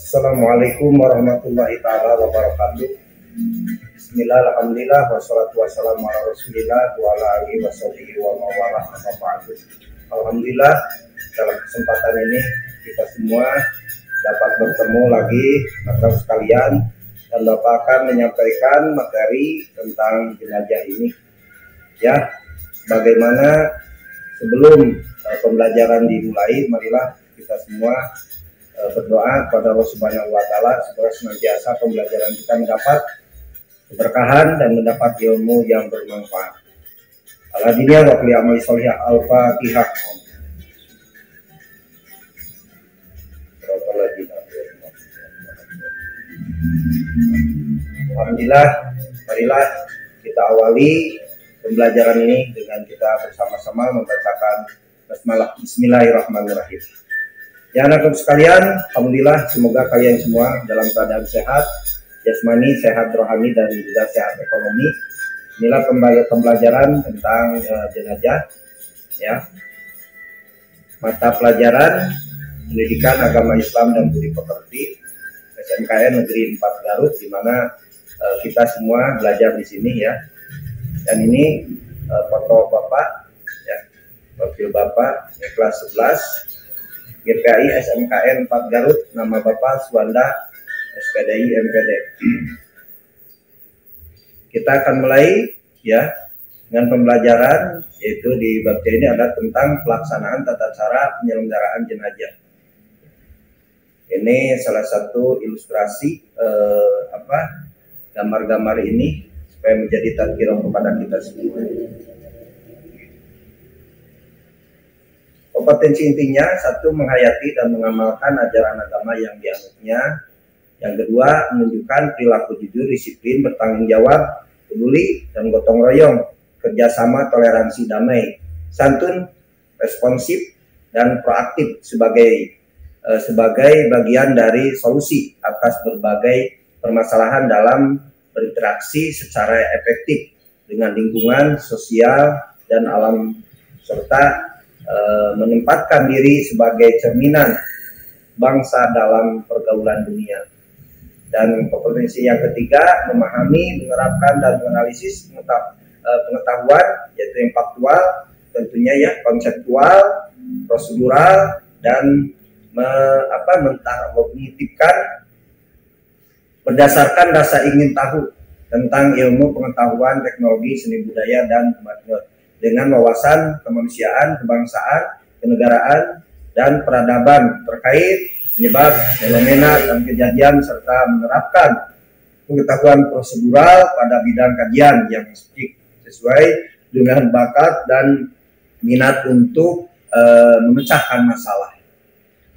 Assalamualaikum warahmatullahi taala wabarakatuh. Bismillah, alhamdulillah, wassalatu wassalamu ala rasulillah wa ala alihi washabihi wa mawalah. Alhamdulillah, dalam kesempatan ini kita semua dapat bertemu lagi teman-teman sekalian, dan Bapak akan menyampaikan materi tentang jenazah ini. Ya, bagaimana sebelum pembelajaran dimulai, marilah kita semua berdoa kepada Allah Subhanahu wa taala supaya senantiasa pembelajaran kita mendapat keberkahan dan mendapat ilmu yang bermanfaat. Al-Hadiyah wa qli amali sholihah. Al-Fatihah. Alhamdulillah, marilah kita awali pembelajaran ini dengan kita bersama-sama membacakan basmalah. Bismillahirrahmanirrahim. Ya anak-anak sekalian, alhamdulillah semoga kalian semua dalam keadaan sehat, jasmani, sehat rohani, dan juga sehat ekonomi. Inilah pembelajaran tentang jenazah, ya. Mata pelajaran Pendidikan Agama Islam dan Budi Pekerti SMKN Negeri 4 Garut, di mana kita semua belajar di sini, ya. Dan ini foto Bapak, ya, profil Bapak ya, kelas 11 GPAI SMKN 4 Garut, nama Bapak Suwanda SPDI MPD. Kita akan mulai, ya, dengan pembelajaran, yaitu di bab ini ada tentang pelaksanaan tata cara penyelenggaraan jenazah. Ini salah satu ilustrasi gambar-gambar ini supaya menjadi tadkirah kepada kita semua. Kompetensi intinya, satu, menghayati dan mengamalkan ajaran agama yang dianutnya. Yang kedua, menunjukkan perilaku jujur, disiplin, bertanggung jawab, peduli, dan gotong royong, kerjasama, toleransi, damai, santun, responsif, dan proaktif sebagai bagian dari solusi atas berbagai permasalahan dalam berinteraksi secara efektif dengan lingkungan, sosial, dan alam, serta menempatkan diri sebagai cerminan bangsa dalam pergaulan dunia. Dan kompetensi yang ketiga, memahami, menerapkan, dan menganalisis pengetahuan, yaitu yang faktual, tentunya ya, konseptual, prosedural, dan menitipkan berdasarkan rasa ingin tahu tentang ilmu pengetahuan, teknologi, seni budaya, dan kemajuan, dengan wawasan kemanusiaan, kebangsaan, kenegaraan, dan peradaban terkait penyebab, fenomena, dan kejadian, serta menerapkan pengetahuan prosedural pada bidang kajian yang sesuai dengan bakat dan minat untuk memecahkan masalah.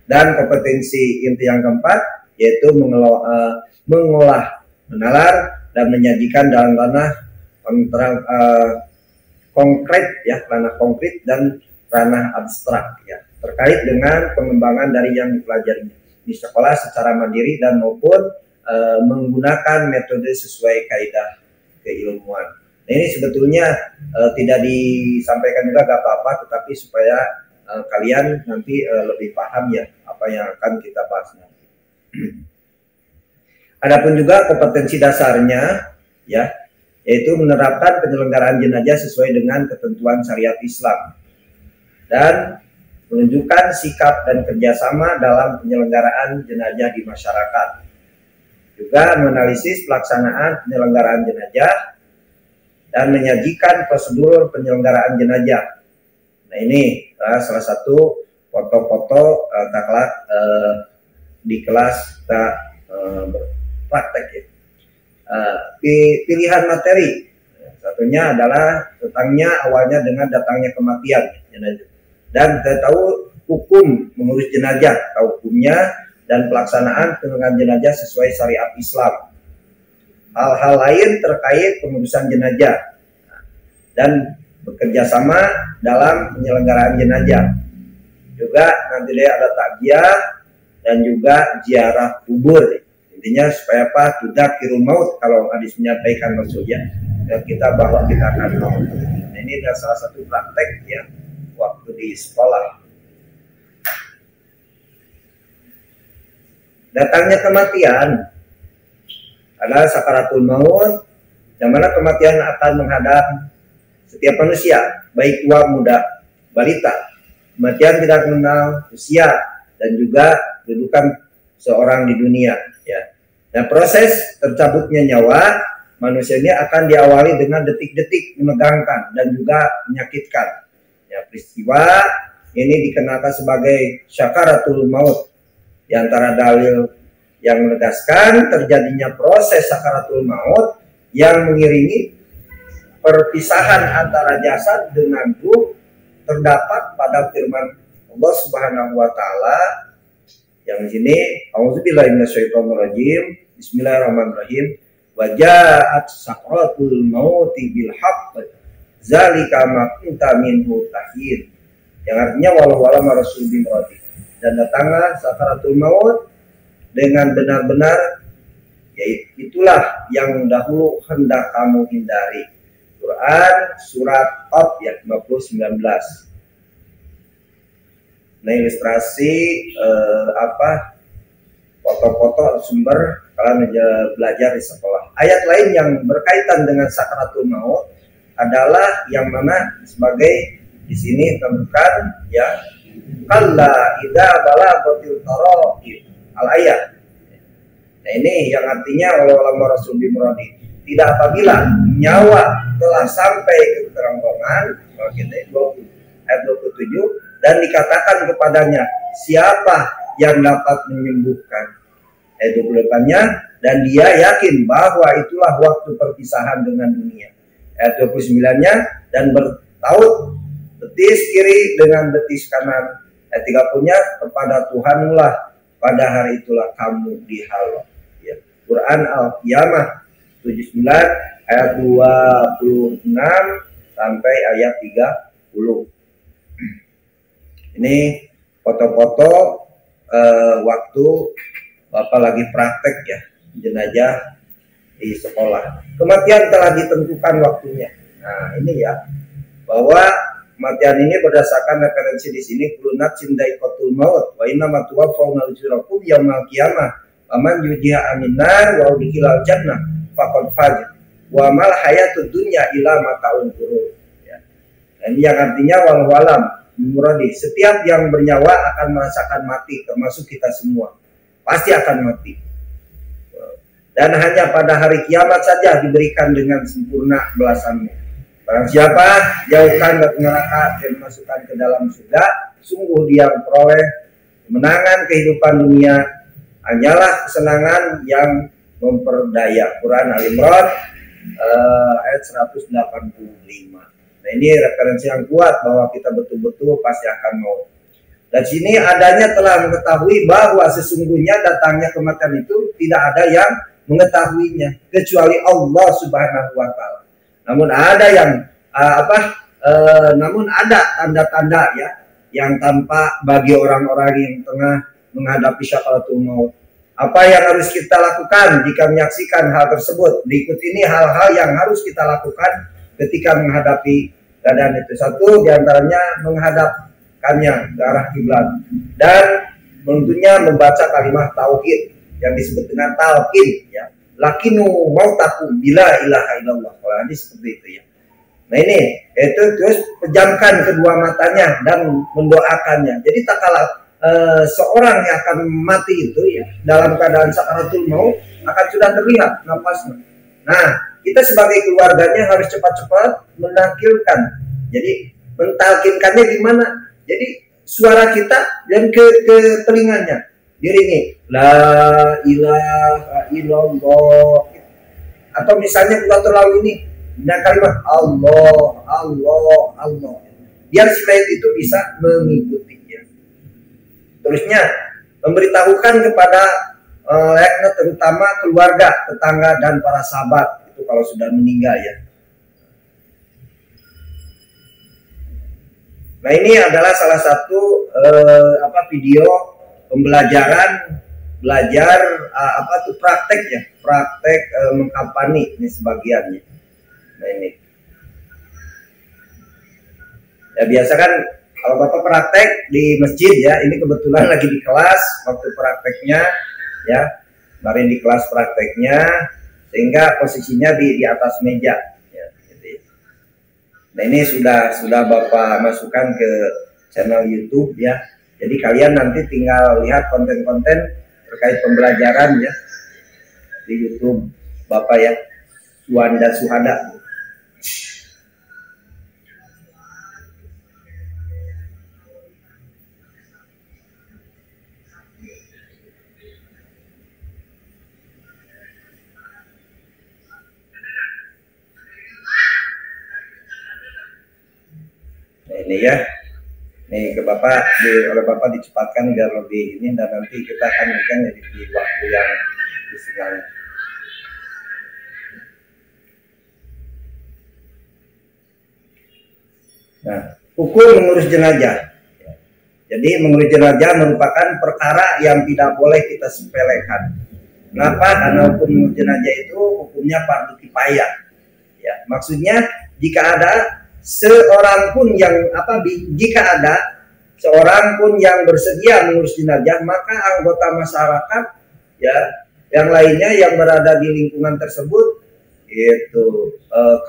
Dan kompetensi inti yang keempat, yaitu mengolah, menalar, dan menyajikan dalam ranah konkret, ya, ranah konkret dan ranah abstrak, ya, terkait dengan pengembangan dari yang dipelajarinya di sekolah secara mandiri dan maupun menggunakan metode sesuai kaidah keilmuan. Nah, ini sebetulnya tidak disampaikan juga gak apa-apa, tetapi supaya kalian nanti lebih paham, ya, apa yang akan kita bahas nanti. Adapun juga kompetensi dasarnya, ya, yaitu menerapkan penyelenggaraan jenazah sesuai dengan ketentuan syariat Islam dan menunjukkan sikap dan kerjasama dalam penyelenggaraan jenazah di masyarakat. Juga menganalisis pelaksanaan penyelenggaraan jenazah dan menyajikan prosedur penyelenggaraan jenazah. Nah, ini salah satu foto-foto di kelas kita berpraktek, ya. Pilihan materi, satunya adalah awalnya dengan datangnya kematian jenazah, dan kita tahu hukum mengurus jenazah, tahu hukumnya, dan pelaksanaan penyelenggaraan jenazah sesuai syariat Islam, hal-hal lain terkait pengurusan jenazah, dan bekerja sama dalam penyelenggaraan jenazah. Juga nanti ada takziah dan juga ziarah kubur. Intinya supaya apa? Tudzakirul maut, kalau hadis menyampaikan maksudnya, dan kita bahwa kita akan maut. Nah, ini adalah salah satu praktek, ya, waktu di sekolah. datangnya kematian adalah sakaratul maut, yang mana kematian akan menghadap setiap manusia, baik tua, muda, balita. Kematian tidak mengenal usia dan juga kedudukan seorang di dunia. Ya. Nah, proses tercabutnya nyawa manusia ini akan diawali dengan detik-detik menegangkan dan juga menyakitkan. Ya, peristiwa ini dikenakan sebagai sakaratul maut. Di antara dalil yang menegaskan terjadinya proses sakaratul maut yang mengiringi perpisahan antara jasad dengan ruh terdapat pada firman Allah Subhanahu wa taala yang di sini, auzubillahi minasyaitonirrajim, bismillahirrahmanirrahim, wa ja'at sakratul mauti bil haqq zalika ma kunta minhu tahid, yang artinya wallahu a'lam rasul bin radi, dan datanglah sakaratul maut dengan benar-benar, yaitu itulah yang dahulu hendak kamu hindari. Quran surat Qaf ayat 19. Nah, ilustrasi foto-foto sumber kalian belajar di sekolah. Ayat lain yang berkaitan dengan sakaratul maut adalah yang mana sebagai di sini temukan ya, kalla idza balaghatil taraqib al-ayat. Nah, ini yang artinya wallahu rasul bi muradi, tidak apabila nyawa telah sampai ke kerongkongan, ayat 27, dan dikatakan kepadanya siapa yang dapat menyembuhkan, ayat 28-nya, dan dia yakin bahwa itulah waktu perpisahan dengan dunia, ayat 29-nya, dan bertaut betis kiri dengan betis kanan, ayat 30-nya, kepada Tuhanlah pada hari itulah kamu dihalau. Ya. Quran Al-Qiyamah 79 ayat 26 sampai ayat 30. Ini foto-foto waktu Bapak lagi praktek ya jenazah di sekolah. Kematian telah ditentukan waktunya. Nah, ini ya, bahwa kematian ini berdasarkan referensi di sini, kullu nafsin dha'iqatul maut wa innama tuwaffawna ujurakum yaumal qiyamah faman yujiha aminnar wa udkhilal jannah faqad faz wa mal hayatud dunya illa mata'ul ghurur. Ya. Dan yang artinya wallahu alam muradi, setiap yang bernyawa akan merasakan mati, termasuk kita semua pasti akan mati. Dan hanya pada hari kiamat saja diberikan dengan sempurna belasanmu. Barang siapa jauhkan dari neraka dan masukkan ke dalam surga, sungguh dia memperoleh kemenangan kehidupan dunia, hanyalah kesenangan yang memperdaya. Quran Al-Imran ayat 185. Nah, ini referensi yang kuat bahwa kita betul-betul pasti akan mau. Dan sini adanya telah mengetahui bahwa sesungguhnya datangnya kematian itu tidak ada yang mengetahuinya kecuali Allah Subhanahu wa taala. Namun ada yang namun ada tanda-tanda ya yang tampak bagi orang-orang yang tengah menghadapi sakaratul maut. Apa yang harus kita lakukan jika menyaksikan hal tersebut? Berikut ini hal-hal yang harus kita lakukan ketika menghadapi keadaan itu. Satu diantaranya menghadapkannya ke arah kiblat dan tentunya membaca kalimat tauhid yang disebut dengan talqin ya. Lakinu mautakum bila ilaha illallah. Kalau ini seperti itu ya. Nah ini itu terus pejamkan kedua matanya dan mendoakannya. Jadi tak kalah seorang yang akan mati itu ya dalam keadaan sakaratul maut akan sudah terlihat napasnya. Nah, kita sebagai keluarganya harus cepat-cepat menakilkan. Jadi mentalkinkannya gimana? Jadi suara kita dan ke telinganya diringi la ilaha illallah, atau misalnya kita terlalu ini dengan kalimat Allah Allah Allah, biar selain itu bisa mengikutinya. Terusnya memberitahukan kepada terutama keluarga, tetangga dan para sahabat itu kalau sudah meninggal ya. Nah, ini adalah salah satu video pembelajaran praktek ya, praktek mengkampani ini sebagiannya. Nah ini ya, biasa kan kalau Bapak praktek di masjid ya, ini kebetulan lagi di kelas waktu prakteknya, ya, kemarin di kelas prakteknya, sehingga posisinya di atas meja ya, gitu ya. Nah ini sudah Bapak masukkan ke channel YouTube ya, jadi kalian nanti tinggal lihat konten-konten terkait pembelajaran ya di YouTube Bapak ya, Suwanda Suhada. Nah, ini ya, nih ke Bapak oleh Bapak dicepatkan biar lebih ini, dan nanti kita akan berikan di waktu yang disediakan. Nah, hukum mengurus jenazah. Jadi mengurus jenazah merupakan perkara yang tidak boleh kita sepelekan. Kenapa? Karena hukum mengurus jenazah itu hukumnya fardu kifayah. Ya, maksudnya jika ada seorang pun yang jika ada seorang pun yang bersedia mengurus jenazah, maka anggota masyarakat ya yang lainnya yang berada di lingkungan tersebut itu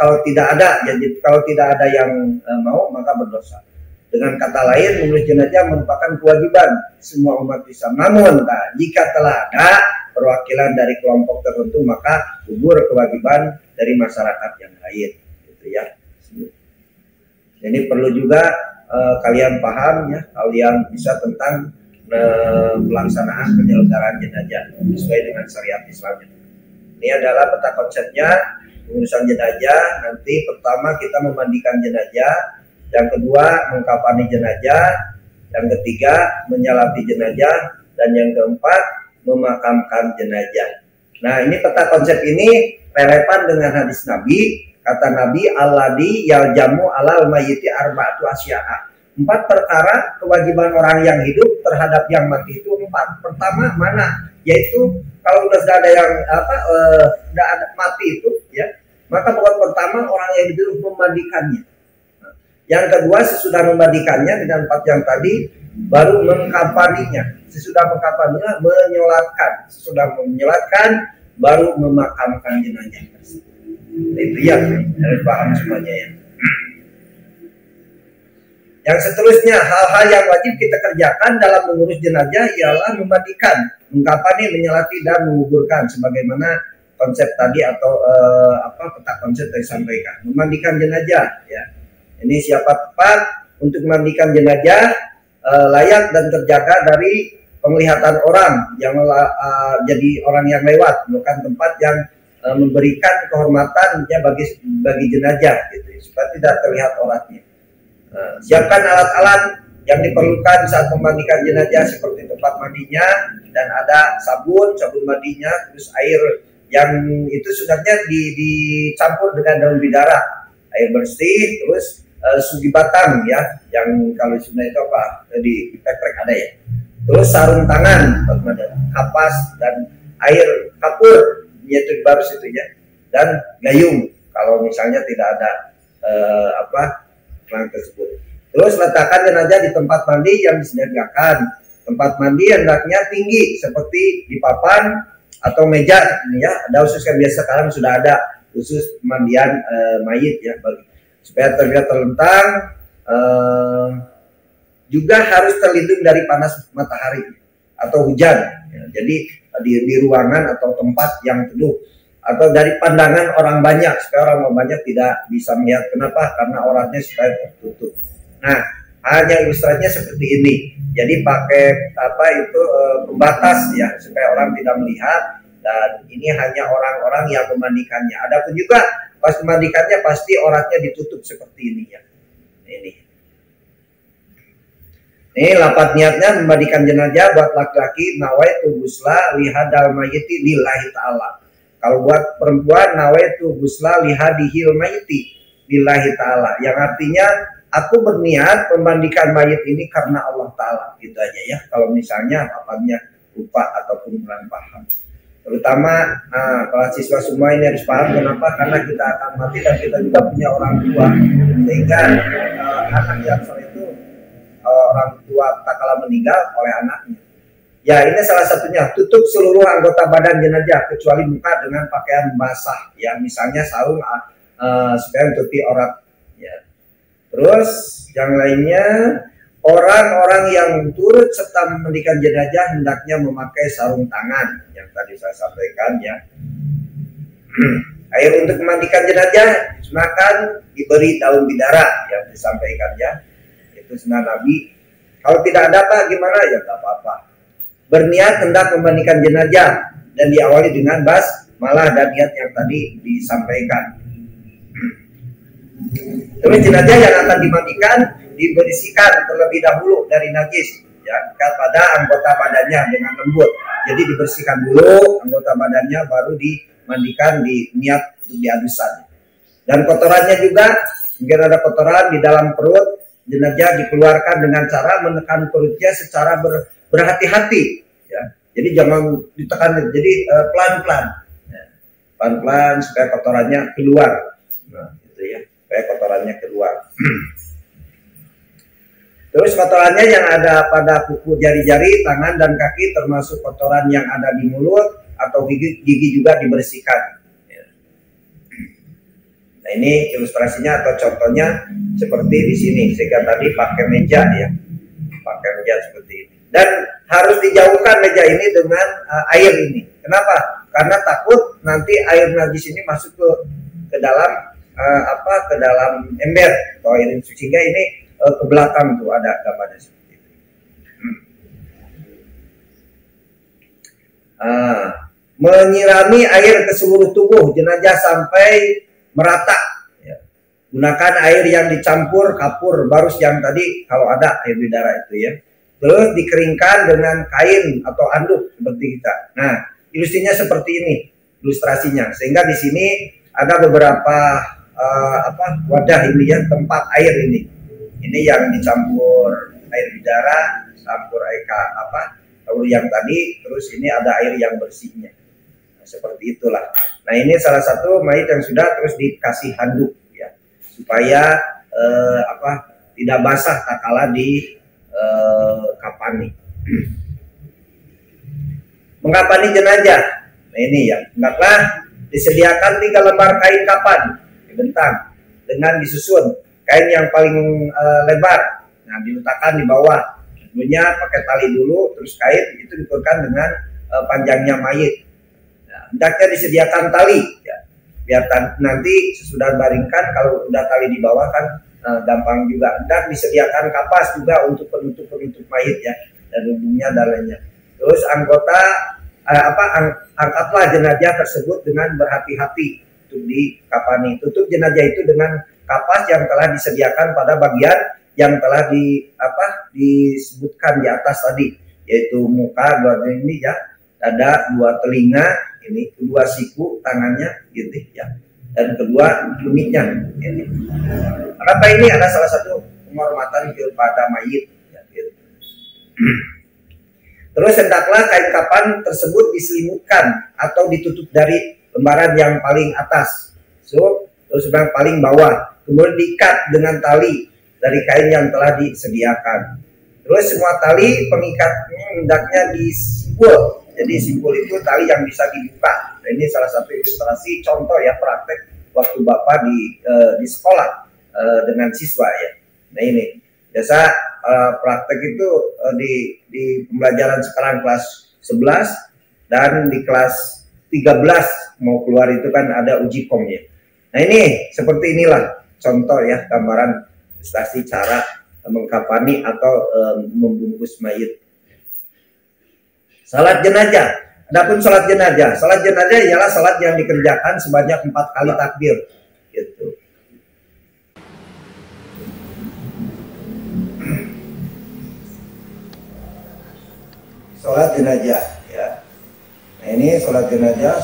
kalau tidak ada, jadi kalau tidak ada yang mau, maka berdosa. Dengan kata lain, mengurus jenazah merupakan kewajiban semua umat Islam. Namun jika telah ada perwakilan dari kelompok tertentu, maka gugur kewajiban dari masyarakat yang lain, gitu ya. Jadi perlu juga kalian paham ya, kalian bisa tentang pelaksanaan penyelenggaraan jenazah sesuai dengan syariat Islam. Ini adalah peta konsepnya pengurusan jenazah. Nanti pertama kita memandikan jenazah, yang kedua mengkafani jenazah, yang ketiga menyalati jenazah, dan yang keempat memakamkan jenazah. Nah ini peta konsep ini relevan dengan hadis Nabi. Kata Nabi, alladzi yaljamu alal mayyiti arba'atu asya'a. 4 perkara kewajiban orang yang hidup terhadap yang mati itu 4. Pertama mana? Yaitu kalau sudah ada yang sudah ada mati itu ya, maka pokok pertama orang yang hidup memandikannya. Yang kedua sesudah memandikannya dengan 4 yang tadi baru mengkafaninya. Sesudah mengkafaninya menyolatkan. Sesudah menyolatkan baru memakamkan jenazah tersebut. Itu ya, harus paham semuanya ya. Yang seterusnya, hal-hal yang wajib kita kerjakan dalam mengurus jenazah ialah memandikan, mengkafani, menyolati, dan menguburkan, sebagaimana konsep tadi atau peta konsep yang disampaikan. Memandikan jenazah ya. Ini siapa tepat untuk memandikan jenazah layak dan terjaga dari penglihatan orang yang jadi orang yang lewat, bukan tempat yang memberikan kehormatan ya bagi jenazah gitu, supaya tidak terlihat auratnya. Siapkan alat-alat yang diperlukan saat memandikan jenazah seperti tempat mandinya, dan ada sabun mandinya, terus air yang itu sebenarnya dicampur dengan daun bidara, air bersih, terus sugi batang ya, yang kalau sebenarnya itu di pepek ada ya, terus sarung tangan, kapas, dan air kapur yaitu baru itu ya, dan gayung kalau misalnya tidak ada kelang tersebut. Terus letakkan jenazah di tempat mandi yang disediakan. Tempat mandi hendaknya tinggi seperti di papan atau meja ya, ada khusus yang biasa sekarang sudah ada khusus pemandian mayit ya, supaya tidak terlentang. Juga harus terlindung dari panas matahari atau hujan ya. Jadi di ruangan atau tempat yang teduh, atau dari pandangan orang banyak, supaya orang banyak tidak bisa melihat. Kenapa? Karena auratnya supaya tertutup. Nah, hanya ilustrasinya seperti ini. Jadi pakai pembatas ya, supaya orang tidak melihat, dan ini hanya orang-orang yang memandikannya. Adapun juga pas memandikannya pasti auratnya ditutup seperti ini ya. Ini lapat niatnya memandikan jenazah buat laki-laki, nawaitu ghusla lihadal mayyiti lillahi ta'ala. Kalau buat perempuan, nawaitu ghusla lihadihil mayyiti lillahi ta'ala, yang artinya aku berniat memandikan mayit ini karena Allah Ta'ala. Gitu aja ya, kalau misalnya apanya lupa ataupun kurang paham. Terutama para siswa semua ini harus paham. Kenapa? Karena kita akan mati dan kita juga punya orang tua, sehingga anak yang soleh itu orang tua tak kalah meninggal oleh anaknya. Ya, ini salah satunya, tutup seluruh anggota badan jenazah kecuali muka dengan pakaian basah, ya misalnya sarung supaya menutupi aurat. Ya. Terus yang lainnya, orang-orang yang turut serta memandikan jenazah hendaknya memakai sarung tangan, yang tadi saya sampaikan ya. Air untuk memandikan jenazah disunahkan diberi daun bidara yang disampaikan ya, itu sunnah Nabi. Kalau tidak ada apa gimana ya nggak apa-apa. Berniat hendak memandikan jenazah dan diawali dengan basmalah dan niat yang tadi disampaikan. Terus jenazah yang akan dimandikan dibersihkan terlebih dahulu dari najis, ya, pada anggota badannya dengan lembut. Jadi dibersihkan dulu anggota badannya, baru dimandikan di niat untuk dihaluskan. Dan kotorannya juga, mungkin ada kotoran di dalam perut, jenazah dikeluarkan dengan cara menekan perutnya secara berhati-hati, ya. Jadi jangan ditekan, jadi pelan-pelan, ya. Pelan-pelan supaya kotorannya keluar, nah, gitu ya, supaya kotorannya keluar. Terus kotorannya yang ada pada kuku jari-jari, tangan dan kaki, termasuk kotoran yang ada di mulut atau gigi juga dibersihkan. Ya. Nah ini ilustrasinya atau contohnya seperti di sini, sehingga tadi pakai meja ya, pakai meja seperti ini. Dan harus dijauhkan meja ini dengan air ini. Kenapa? Karena takut nanti air najis ini masuk ke dalam ke dalam ember atau air, sehingga ini ke belakang tuh ada gambarnya seperti itu. Menyirami air ke seluruh tubuh jenazah sampai merata. Ya. Gunakan air yang dicampur kapur barus yang tadi kalau ada air bidara itu ya. Terus dikeringkan dengan kain atau anduk seperti kita. Nah, ilustrasinya seperti ini, ilustrasinya. Sehingga di sini ada beberapa wadah ini ya, tempat air ini. Ini yang dicampur air bidara, campur air lalu yang tadi, terus ini ada air yang bersihnya. Nah, seperti itulah. Nah, ini salah satu mayit yang sudah terus dikasih handuk ya, supaya tidak basah tak kala di kapani. Mengkapani jenazah. Nah ini ya, hendaklah disediakan 3 lembar kain kapan dibentang dengan disusun kain yang paling lebar. Nah diletakkan di bawah. Dulunya pakai tali dulu, terus kain itu diukurkan dengan panjangnya mayit. Nah, hendaknya disediakan tali ya, biar nanti sesudah baringkan kalau udah tali di bawah kan gampang juga. Dan disediakan kapas juga untuk penutup mayit ya, dan hubungnya dan lainnya. Terus angkatlah jenazah tersebut dengan berhati-hati untuk dikapani. Tutup jenazah itu dengan kapas yang telah disediakan pada bagian yang telah disebutkan di atas tadi, yaitu muka, 2 ini ya, dada, 2 telinga, ini kedua siku tangannya gitu ya, dan kedua tumitnya ini. Kenapa ini ada salah satu penghormatan kepada mayit ya, gitu. Terus hendaklah kain kapan tersebut diselimutkan atau ditutup dari lembaran yang paling atas, terus yang paling bawah, kemudian diikat dengan tali dari kain yang telah disediakan. Terus semua tali pengikatnya hendaknya disimpul. Jadi simpul itu tali yang bisa dibuka. Nah, ini salah satu ilustrasi contoh ya praktek waktu Bapak di sekolah dengan siswa ya. Nah ini biasa praktek itu di pembelajaran sekarang kelas 11 dan di kelas 13 mau keluar itu kan ada uji komnya. Nah ini seperti inilah contoh ya gambaran ilustrasi cara mengkapani atau membungkus mayit. Salat jenazah. Adapun salat jenazah ialah salat yang dikerjakan sebanyak 4 kali takbir gitu. Salat jenazah ya. Nah ini salat jenazah ya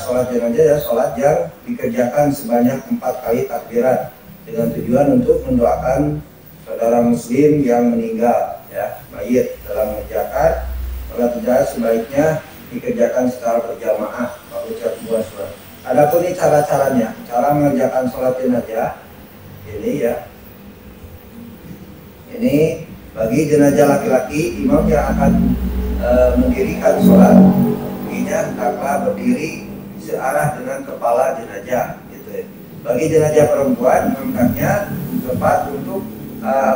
salat yang dikerjakan sebanyak 4 kali takbiran dengan tujuan untuk mendoakan saudara muslim yang meninggal ya, mayit. Dalam mengerjakan salat jenazah sebaiknya dikerjakan secara berjamaah mengucap 2 surat. Adapun ini cara-caranya, cara mengerjakan salat jenazah ini ya. Ini bagi jenazah laki-laki, imam yang akan mendirikan sholat, hendaknya berdiri searah dengan kepala jenazah gitu ya. Bagi jenazah perempuan mengangkatnya tepat untuk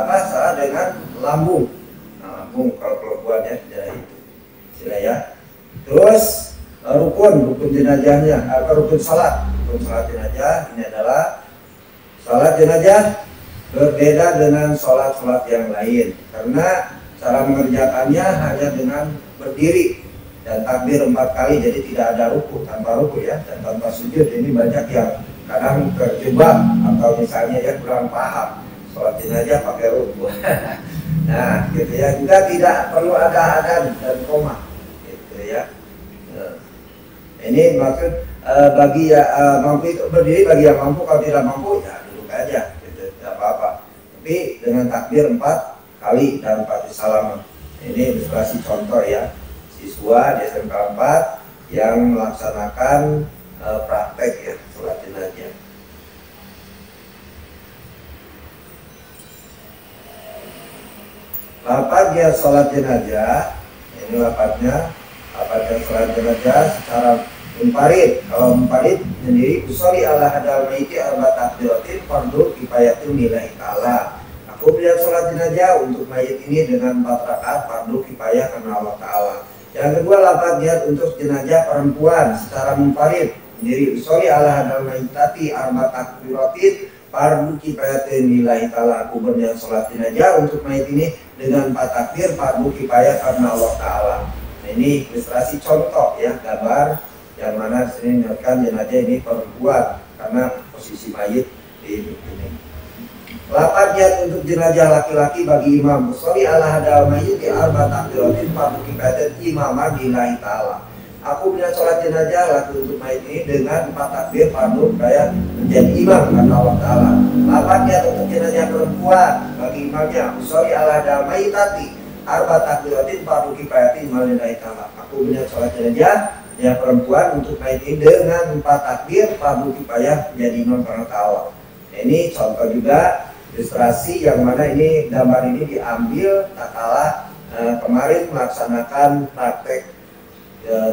salah dengan lambung. Nah, lambung kalau perempuan ya, itu sila ya. Terus rukun jenazahnya, rukun salat jenazah ini adalah salat jenazah berbeda dengan sholat yang lain karena cara mengerjakannya hanya dengan berdiri dan takbir 4 kali, jadi tidak ada ruku, tanpa ruku ya, dan tanpa sujud. Ini banyak yang kadang terjebak atau misalnya ya kurang paham sholat jenazah pakai ruku. Nah gitu ya, juga tidak perlu ada adzan dan koma gitu ya. Ini maksud bagi yang mampu itu berdiri, bagi yang mampu, kalau tidak mampu ya duduk aja gitu, tidak apa-apa, tapi dengan takbir 4 kali dan 4 salam. Ini ilustrasi contoh ya, siswa di SMK 4 yang melaksanakan praktek ya sholat jenazah. Lapatnya sholat jenazah, ini lapatnya sholat jenazah secara munfarid. Kalau munfarid sendiri, usolli ala hadal maiti arba takbiratin fardhu kifayatin lillahi ta'ala. Aku melihat sholat jenazah untuk mayit ini dengan 4 rakaat fardhu kifayah karena Allah Ta'ala. Yang kedua, lafaz jihad untuk jenazah perempuan secara munfarid sendiri, usolli ala hadal maitati arba takbiratin fardhu kifayatin lillahi ta'ala. Aku melihat sholat jenazah untuk mayit ini dengan 4 takbir fardhu kifayah karena Allah Ta'ala. Nah, ini ilustrasi contoh ya, gambar yang mana di sini menyebutkan jenazah ini perempuan karena posisi mayit di ini. Lafaz untuk jenazah laki-laki bagi imam, usolli ala hadal mayyit arba takbiratin fardhu kifayatin imaman lillahi ta'ala. Aku melihat sholat jenazah laki untuk mayit ini dengan 4 takbir fardhu kifayah menjadi imam karena Allah Ta'ala. Lafaz untuk jenazah perempuan bagi imamnya, usolli ala hadal mayyitati arba takbiratin fardhu kifayatin imaman lillahi ta'ala. Aku melihat sholat jenazah yang perempuan untuk mayit ini dengan 4 takbir fardhu kifayah menjadi imam karena Allah. Ini contoh juga ilustrasi yang mana ini gambar ini diambil tak kalah kemarin melaksanakan praktek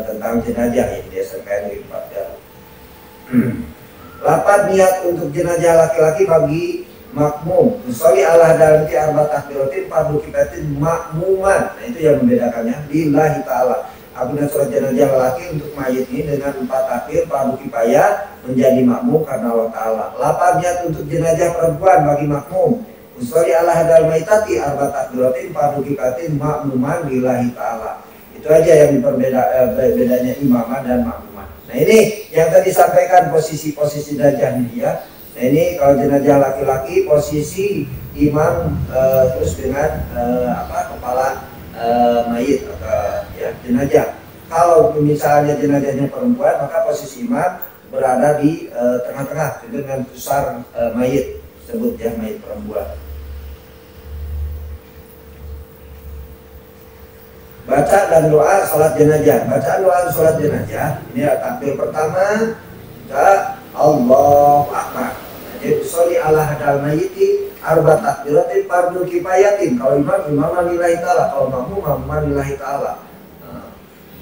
tentang jenazah ini di SMK 4. Lafaz niat untuk jenazah laki-laki bagi makmum, usolli ala hadal maiti arba takbiratin fardhu kifayatin makmuman. Nah itu yang membedakannya, lillahi ta'ala. Aku dan sholat jenazah laki untuk mayit ini dengan 4 takbir fardhu kifayah menjadi makmum karena Allah Ta'ala. Lafaz untuk jenazah perempuan bagi makmum, usolli ala hadal maitati arba takbiratin fardhu kifayatin makmuman lillahi ta'ala. Itu aja yang bedanya imaman dan makmuman. Nah ini yang tadi sampaikan posisi jenazah ini ya. Nah ini kalau jenazah laki-laki posisi imam terus dengan kepala mayit atau ya jenazah. Kalau misalnya jenazahnya perempuan, maka posisi imam berada di tengah-tengah dengan pusar mayit tersebut ya, mayit perempuan. Baca dan doa sholat jenazah. Bacaan doa sholat jenazah ini takbir pertama kita Allahu Akbar. Jadi usolli ala hadal mayyiti arba takbiratin fardhu kifayatin. Kalau imam lillahi ta'ala, kalau makmum lillahi ta'ala.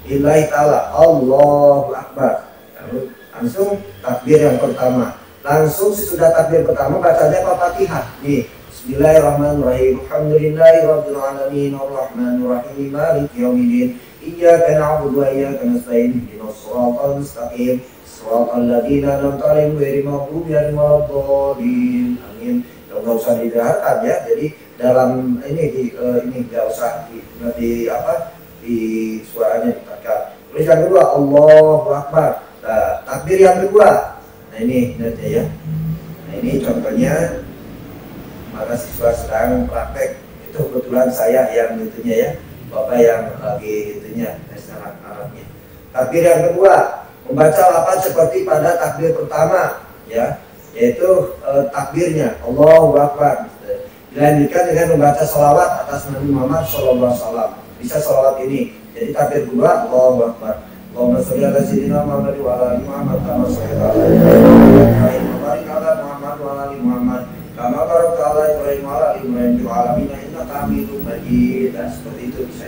Lillahi ta'ala Allahu Akbar. Lalu langsung takbir yang pertama. Langsung sesudah takbir pertama bacanya Fatihah. Nih, bismillahirrahmanirrahim. Alhamdulillahi rabbil alamin arrahmanir rahim maliki yaumiddin. Iyyaka na'budu wa iyyaka nasta'in. Ihdinas siratal mustaqim. Shiratal ladzina an'amta 'alaihim ghairil maghdubi 'alaihim waladdallin. Amin. Nggak usah didengarkan ya, jadi dalam ini nggak usah di suaranya ditekan. Terus yang kedua Allahu Akbar. Nah, takbir yang kedua. Nah ini nanti ya. Nah ini contohnya mana siswa sedang praktek, itu kebetulan saya yang itunya ya, bapak yang lagi itunya anak-anaknya. Takbir yang kedua membaca lafaz seperti pada takbir pertama ya, yaitu takbirnya Allahu Akbar. Dilanjutkan dengan membaca sholawat atas Nabi Muhammad SAW. Bisa sholawat ini. Jadi takbir kedua Allahu Akbar. Allahumma sholli ala sayyidina Muhammad wa ala ali Muhammad kama shallaita ala Ibrahim wa barik ala Muhammad wa ala ali Muhammad kama barakta ala Ibrahim wa ala ali Ibrahim fil alamin innaka Hamidum Majid. Seperti itu bisa.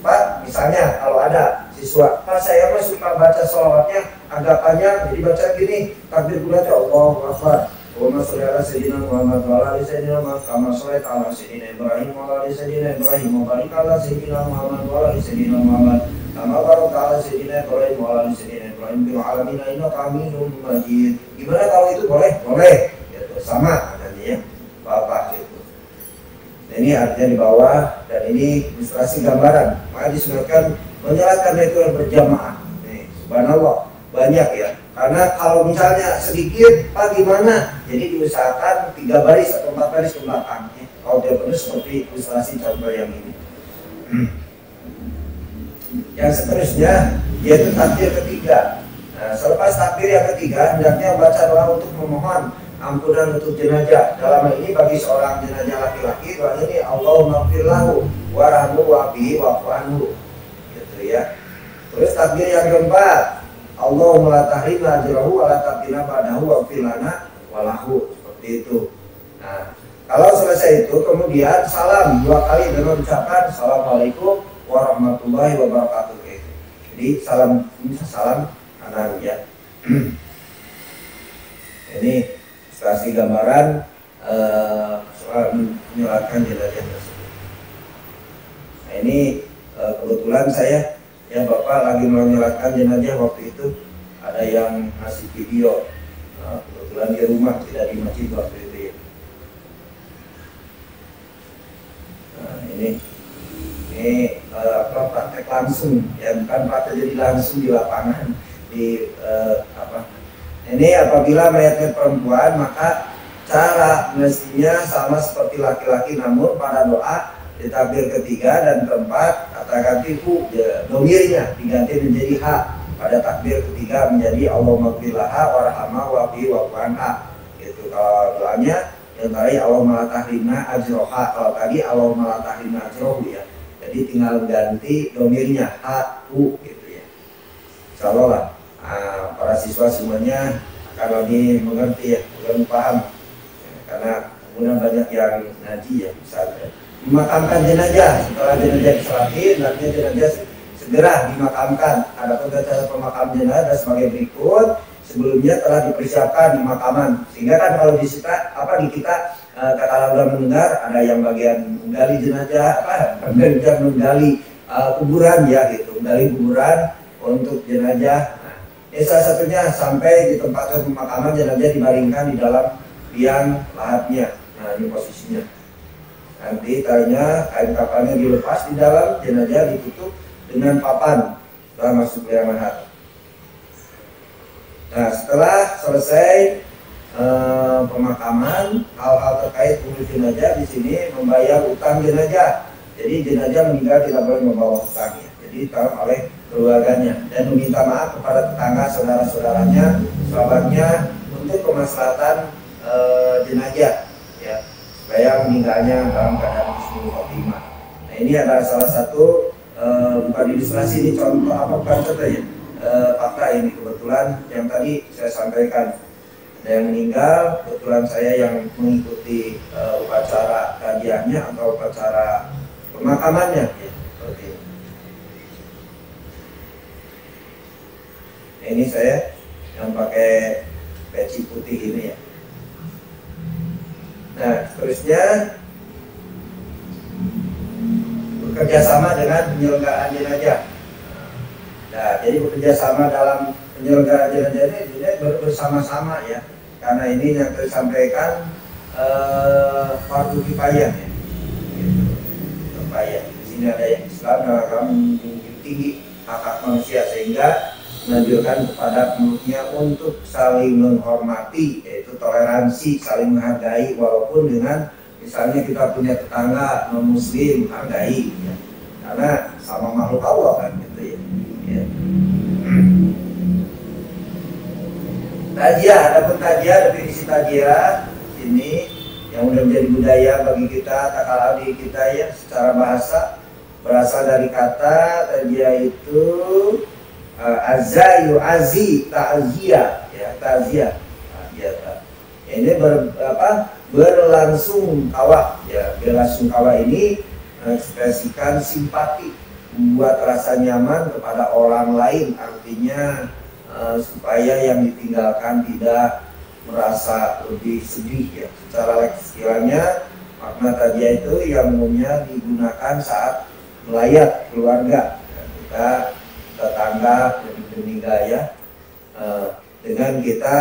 Pak, misalnya kalau ada siswa, Pak saya mah suka baca sholawatnya agak panjang, jadi baca gini, takbir bulat ya Allahu Akbar. Allahumma sholli ala sayyidina Muhammad wa ala ali sayyidina Muhammad kama shallaita ala sayyidina Ibrahim wa ala ali sayyidina Ibrahim wa barik ala sayyidina Muhammad wa ala ali sayyidina Muhammad kama barakta ala sayyidina Ibrahim wa ala ali sayyidina Ibrahim fil alamin innaka Hamidum Majid. Gimana kalau itu boleh? Boleh. Gitu. Sama adanya ya. Bapak gitu. Nah, ini artinya di bawah dan ini ilustrasi gambaran. Maka disunahkan menyalakan itu berjamaah. Nih, subhanallah banyak ya. Karena kalau misalnya sedikit, Pak gimana? Jadi diusahakan 3 baris atau 4 baris ke belakang. Ya. Kalau dia penuh seperti ilustrasi contoh yang ini. Yang seterusnya yaitu takbir ketiga. Nah, selepas takbir yang ketiga, hendaknya membaca doa untuk memohon ampunan untuk jenazah. Dalam hal ini bagi seorang jenazah laki-laki, doa ini Allahumma ighfir lahu warhamhu wa'afihi wa'fu anhu. Gitu ya. Terus takbir yang keempat, Allahumma la tahrimna ajrahu wa la taqina ba'dahu waghfir lana walahu. Seperti itu. Nah, kalau selesai itu kemudian salam 2 kali dengan ucapan Assalamualaikum warahmatullahi wabarakatuh. Jadi salam kanan ya. Ini ilustrasi gambaran soal menyalakan jenazah tersebut. Nah, ini kebetulan saya ya Bapak lagi menyalakan jenazah waktu itu ada yang ngasih video. Nah, kebetulan di rumah tidak di masjid waktu itu ya. Nah, ini praktek langsung ya, bukan praktek jadi langsung di lapangan di ini apabila mayatnya perempuan maka cara mestinya sama seperti laki-laki, namun pada doa di takbir ketiga dan keempat katakan tipu ya, domirnya diganti menjadi ha. Pada takbir ketiga menjadi Allahumma ighfir laha warhamha wa'afihi wa'fu anha. Itu kalau doanya yang tadi Allahumma la tahrimna ajroha, kalau tadi Allahumma la tahrimna ajrohu ya. Jadi tinggal ganti domirnya ha hu gitu ya. Insyaallah lah para siswa semuanya akan lebih mengerti ya, lebih paham ya, karena kemudian banyak yang ngaji ya misalnya. Dimakamkan jenazah, setelah jenazah disolatin, nanti jenazah segera dimakamkan. Adapun cara pemakaman jenazah sebagai berikut. Sebelumnya telah dipersiapkan di makaman, sehingga kan kalau di kita kalau sudah mendengar ada yang bagian menggali jenazah, bagian menggali kuburan ya gitu, menggali kuburan untuk jenazah. Nah, ini salah satunya sampai di tempat pemakaman jenazah dibaringkan di dalam liang lahatnya. Nah, ini posisinya. Nanti talinya kain kapalnya dilepas di dalam, jenazah ditutup dengan papan setelah masuk liang lahat. Nah, setelah selesai pemakaman, hal-hal terkait urus jenazah di sini membayar utang jenazah. Jadi jenazah meninggal tidak boleh membawa utangnya. Jadi ditanggung oleh keluarganya dan meminta maaf kepada tetangga, saudara-saudaranya, sahabatnya untuk kemaslahatan jenazah, ya, supaya meninggalnya dalam keadaan husnul khotimah. Nah, ini adalah salah satu bukan ilustrasi, ini contoh apa bukan contoh ya. Fakta ini kebetulan yang tadi saya sampaikan ada yang meninggal, kebetulan saya yang mengikuti upacara kajiannya atau upacara pemakamannya ya, seperti ini. Nah, ini saya yang pakai peci putih ini ya. Nah, seterusnya bekerja sama dengan penyelenggaraan jenazah. Nah, jadi bekerja sama dalam penyelenggaraan jenazah ini bersama-sama ya, karena ini yang tersampaikan fardu kifayah ya, kifayah. Di sini ada yang Islam dalam agama menjunjung tinggi hak manusia sehingga menanjurkan kepada penduduknya untuk saling menghormati, yaitu toleransi, saling menghargai walaupun dengan misalnya kita punya tetangga non muslim, hargai ya. Karena sama makhluk Allah kan gitu ya. Ya. Tajiah, adapun tajiah, definisi tajiah ini yang sudah menjadi budaya bagi kita, takaladi kita ya, secara bahasa berasal dari kata tajiah itu azayu azi ta'ziyah ya, ta'ziyah. Ini berlangsung kawah ya, berlangsung kawah ini mengekspresikan simpati membuat rasa nyaman kepada orang lain, artinya supaya yang ditinggalkan tidak merasa lebih sedih ya. Secara istilahnya makna tajia itu yang umumnya digunakan saat melayat keluarga, kita tetangga meninggal ya, dengan kita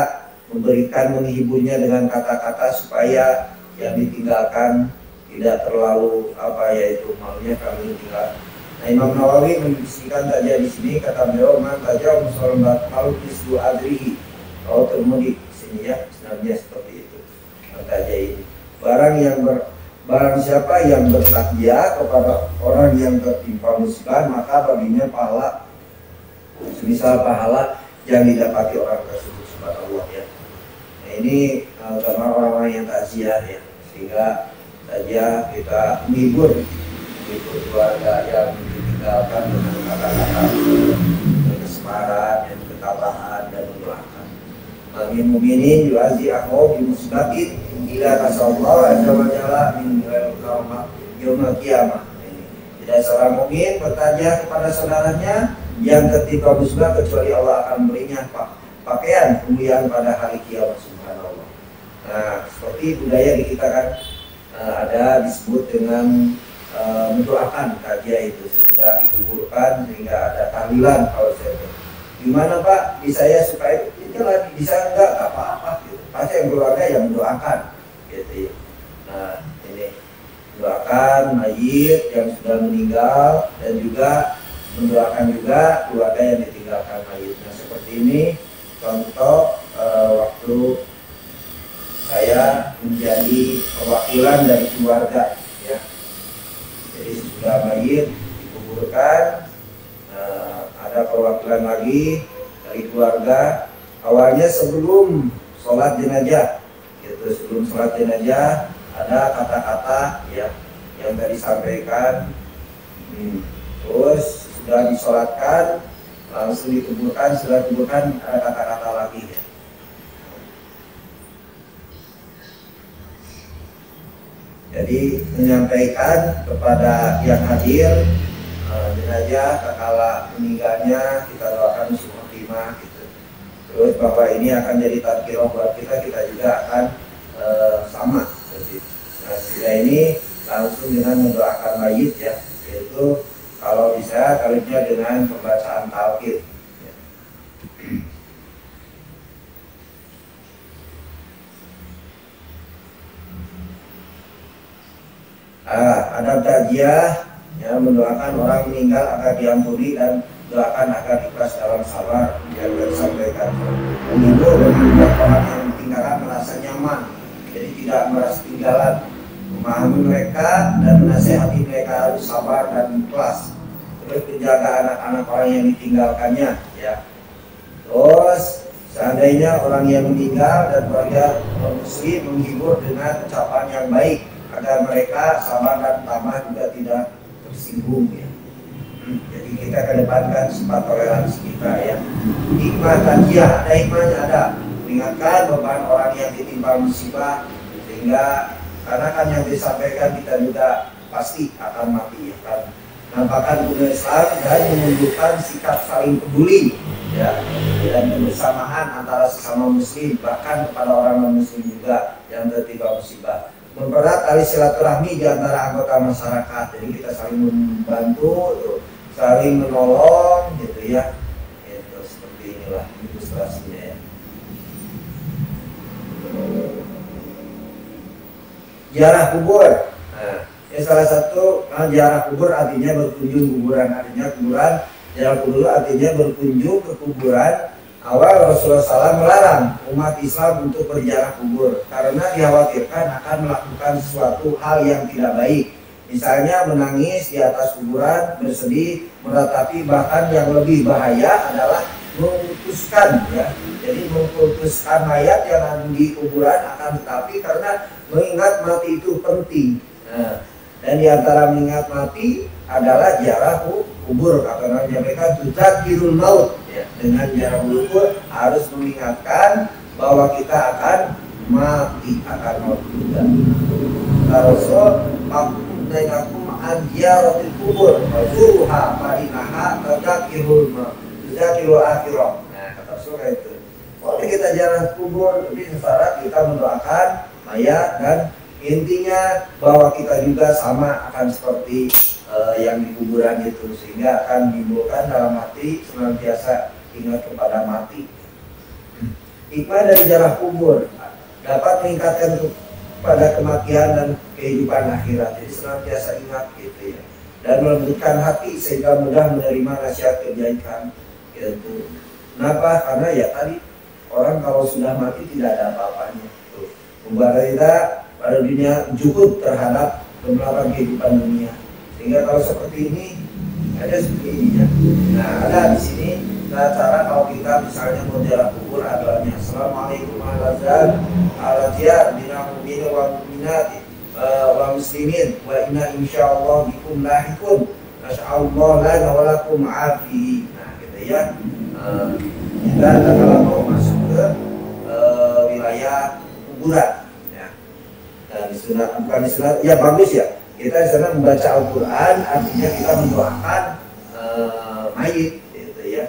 memberikan menghiburnya dengan kata-kata supaya yang ditinggalkan tidak terlalu itu maunya kami tinggal. Nah, Imam Nawawi mendiskusikan tajia di sini, kata beliau, "Man tajia musolbat malu isdu adrihi." Kalau termudi sini ya, sebenarnya seperti itu. Tajia ini barang siapa yang bertakjia kepada orang yang tertimpa musibah, maka baginya pahala semisal pahala yang didapati orang tersebut, subhanallah ya. Nah, ini karena orang-orang yang takziah ya, sehingga saja kita menghibur keluarga yang ditinggalkan dengan kata-kata kesabaran dan ketabahan dan mendoakan. Bagi mukminin yu'azi akhu bi musibatin ila tasallallahu azza wa jalla min yaumil qiyamah. Tidak seorang mukmin bertanya kepada saudaranya yang ketika musibah kecuali Allah akan memberinya pakaian kemuliaan pada hari kiamat, subhanallah. Nah, seperti budaya di kita kan ada disebut dengan mendoakan tajia itu sudah dikuburkan sehingga ada tahlilan. Kalau saya gimana Pak, bisa ya supaya itu lagi bisa enggak apa-apa gitu. Pasti yang keluarga yang mendoakan gitu ya. Nah, ini mendoakan mayit yang sudah meninggal dan juga mendoakan juga keluarga yang ditinggalkan mayit. Nah, seperti ini contoh waktu saya menjadi perwakilan dari keluarga ya. Jadi sudah mayit dikuburkan, ada perwakilan lagi dari keluarga. Awalnya sebelum sholat jenazah gitu, sebelum sholat jenazah ada kata-kata ya yang tadi disampaikan, terus sudah disolatkan langsung dikuburkan, sudah dikuburkan ada kata-kata lagi ya. Jadi menyampaikan kepada yang hadir jenazah tatkala meninggalnya kita doakan husnul khotimah gitu. Terus bahwa ini akan jadi tadkirah buat kita juga akan sama. Nah, sudah ini langsung dengan mendoakan mayit ya, yaitu kalau bisa kalinya dengan pembacaan talqin. Adab takziah ya, mendoakan orang meninggal agar diampuni dan doakan agar ikhlas dalam sabar yang disampaikan. Menghibur dan membuat orang yang ditinggalkan merasa nyaman, jadi tidak merasa tinggalan. Memahami mereka dan menasihati mereka harus sabar dan ikhlas. Terus menjaga anak-anak orang yang ditinggalkannya ya. Terus seandainya orang yang meninggal dan keluarga muslim menghibur dengan ucapan yang baik agar mereka sabar dan tabah juga tidak tersinggung ya. Jadi kita kedepankan sifat toleransi kita ya. Hikmah takziah, ada hikmahnya, ada mengingatkan beban orang yang ditimpa musibah, sehingga karena kan yang disampaikan kita juga pasti akan mati ya kan. Nampakkan budaya Islam dan menunjukkan sikap saling peduli ya, dan kebersamaan antara sesama muslim, bahkan kepada orang non muslim juga yang tertimpa musibah. Mempererat tali silaturahmi di antara anggota masyarakat, jadi kita saling membantu, saling menolong gitu ya. Itu seperti inilah ilustrasinya ya. Ziarah kubur. Nah, ini salah satu ziarah kubur artinya berkunjung kuburan, artinya kuburan. Ziarah kubur artinya berkunjung ke kuburan. Awal Rasulullah SAW melarang umat Islam untuk berziarah kubur karena dikhawatirkan akan melakukan sesuatu hal yang tidak baik. Misalnya menangis di atas kuburan, bersedih, meratapi, bahkan yang lebih bahaya adalah memutuskan ya. Jadi memutuskan mayat yang ada di kuburan, akan tetapi karena mengingat mati itu penting. Nah, dan diantara mengingat mati adalah ziarah kubur, karena mereka tudzakirul maut ya. Dengan ziarah kubur harus mengingatkan bahwa kita akan mati, akan maut juga. Rasul bainakum an ziyaratil kubur fazuruha fa innaha tadzakiru akhirah. Nah, kata surah itu. Boleh kita jalan kubur, tapi syarat kita mendoakan mayat, dan intinya bahwa kita juga sama akan seperti yang di kuburan itu, sehingga akan menimbulkan dalam hati senantiasa ingat kepada mati. Hikmah dari ziarah kubur dapat meningkatkan pada kematian dan kehidupan akhirat, jadi senantiasa ingat gitu ya, dan melembutkan hati sehingga mudah menerima nasihat kebaikan gitu. Kenapa? Karena ya tadi orang kalau sudah mati tidak ada apa-apanya. Membuat kita pada dunia cukup terhadap kemelarang kehidupan dunia. Sehingga kalau seperti ini ada seperti ini ya. Nah, ada di sini cara kalau kita misalnya mau ziarah kubur adanya Assalamualaikum warahmatullahi wabarakatuh bina mu'minin wa mu'minat wa muslimin wa inna insyaallah bikum lahikun nasyaallah lana wa lakum afihi. Nah gitu ya, kita kalau mau masuk ke wilayah kuburan ya, dan istilah bukan istilah ya bagus ya, kita di sana membaca Al-Quran, artinya kita mendoakan mayit gitu ya,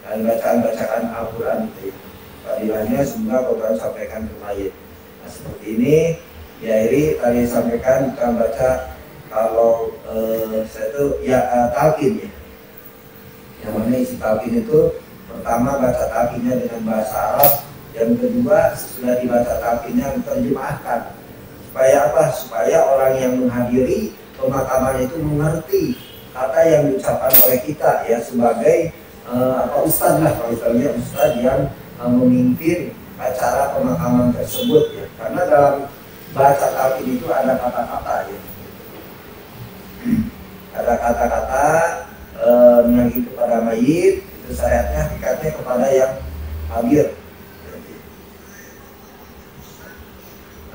dan bacaan Al-Quran itu ya. Fadilahnya semoga Al-Quran sampaikan ke mayit. Nah seperti ini diakhiri tadi sampaikan kita baca kalau saya itu ya talqin ya. Yang mana isi talqin itu pertama baca talqinnya dengan bahasa Arab, yang kedua sesudah dibaca talqinnya diterjemahkan. Supaya apa? Supaya orang yang menghadiri pemakaman itu mengerti kata yang diucapkan oleh kita ya, sebagai ustadz lah, kalau misalnya ustadz yang memimpin acara pemakaman tersebut ya. Karena dalam bahasa talqin itu ada kata-kata ya, ada kata-kata menyanyi kepada mayit, itu syariatnya hakikatnya kepada yang hadir.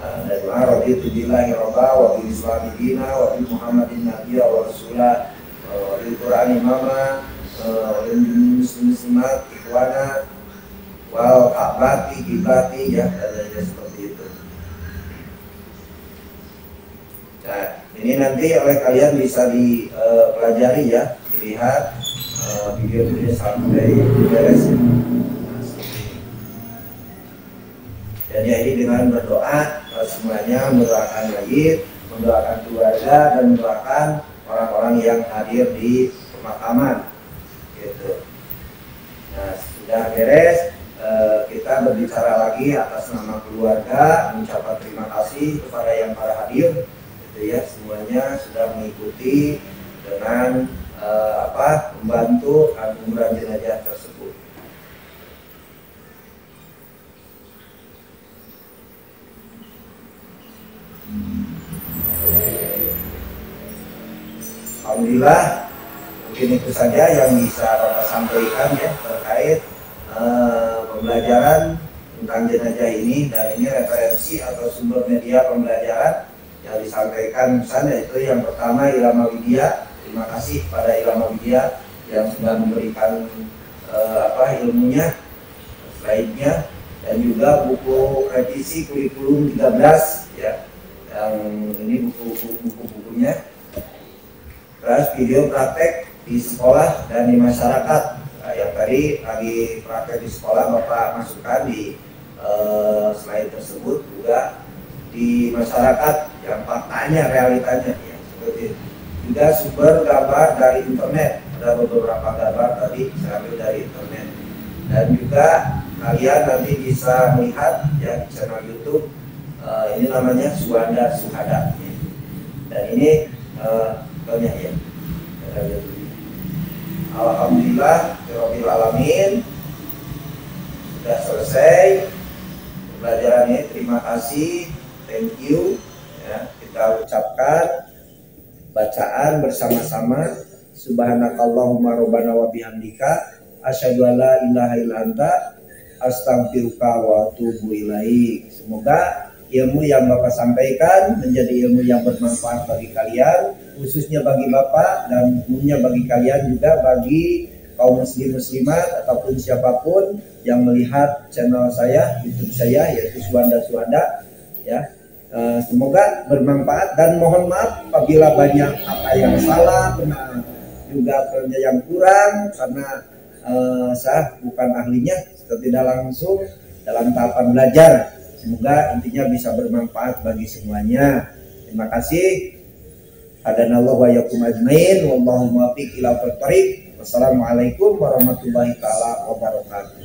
Dan doa raditu billahi rabba wa bil islami dina wa bi muhammadin nabiyya wa rasulah wa bil qur'ani imama wa bil muslimat ikhwana wal ka'bati kiblati ya, dan seperti itu. Nah ini nanti oleh kalian bisa dipelajari ya, dilihat video ini sampai beres. Dan ya ini dengan berdoa semuanya, mendoakan mayit, mendoakan keluarga, dan mendoakan orang-orang yang hadir di pemakaman gitu. Nah sudah beres, kita berbicara lagi atas nama keluarga, mengucapkan terima kasih kepada yang para hadir gitu ya, semuanya sudah mengikuti dengan membantu penguburan jenazah tersebut. Alhamdulillah, mungkin itu saja yang bisa Bapak sampaikan ya terkait pembelajaran tentang jenazah ini, dan ini referensi atau sumber media pembelajaran yang disampaikan misalnya itu yang pertama Ilham Widya. Terima kasih pada Ilham Widya yang sudah memberikan ilmunya, slide-nya, dan juga buku revisi kurikulum 13 ya, yang ini buku-bukunya. Terus video praktek di sekolah dan di masyarakat. Nah, yang tadi lagi praktek di sekolah Bapak masukkan di slide tersebut, juga di masyarakat yang faktanya, realitanya ya, seperti itu. Juga sumber gambar dari internet, ada beberapa gambar tadi saya ambil dari internet, dan juga kalian nanti bisa melihat ya di channel YouTube ini namanya Suwanda Suhada ya. Dan ini banyak ya. Alhamdulillah Rabbil Alamin, sudah selesai pembelajaran ini. Terima kasih, thank you ya, kita ucapkan bacaan bersama-sama subhanakallahumma rabbana wa bihamdika asyhadu an la ilaha illa anta astaghfiruka wa atubu ilaik. Semoga ilmu yang Bapak sampaikan menjadi ilmu yang bermanfaat bagi kalian, khususnya bagi Bapak, dan umumnya bagi kalian juga, bagi kaum muslim muslimat ataupun siapapun yang melihat channel saya, YouTube saya, yaitu Suwanda Suhada ya. Semoga bermanfaat, dan mohon maaf apabila banyak apa yang salah, benar juga yang kurang, karena saya bukan ahlinya, tidak langsung dalam tahapan belajar. Semoga intinya bisa bermanfaat bagi semuanya. Terima kasih. Hadanallahu wa iyyakum ajmain, wallahu muwaffiq ila thoriq. Wassalamualaikum warahmatullahi taala wabarakatuh.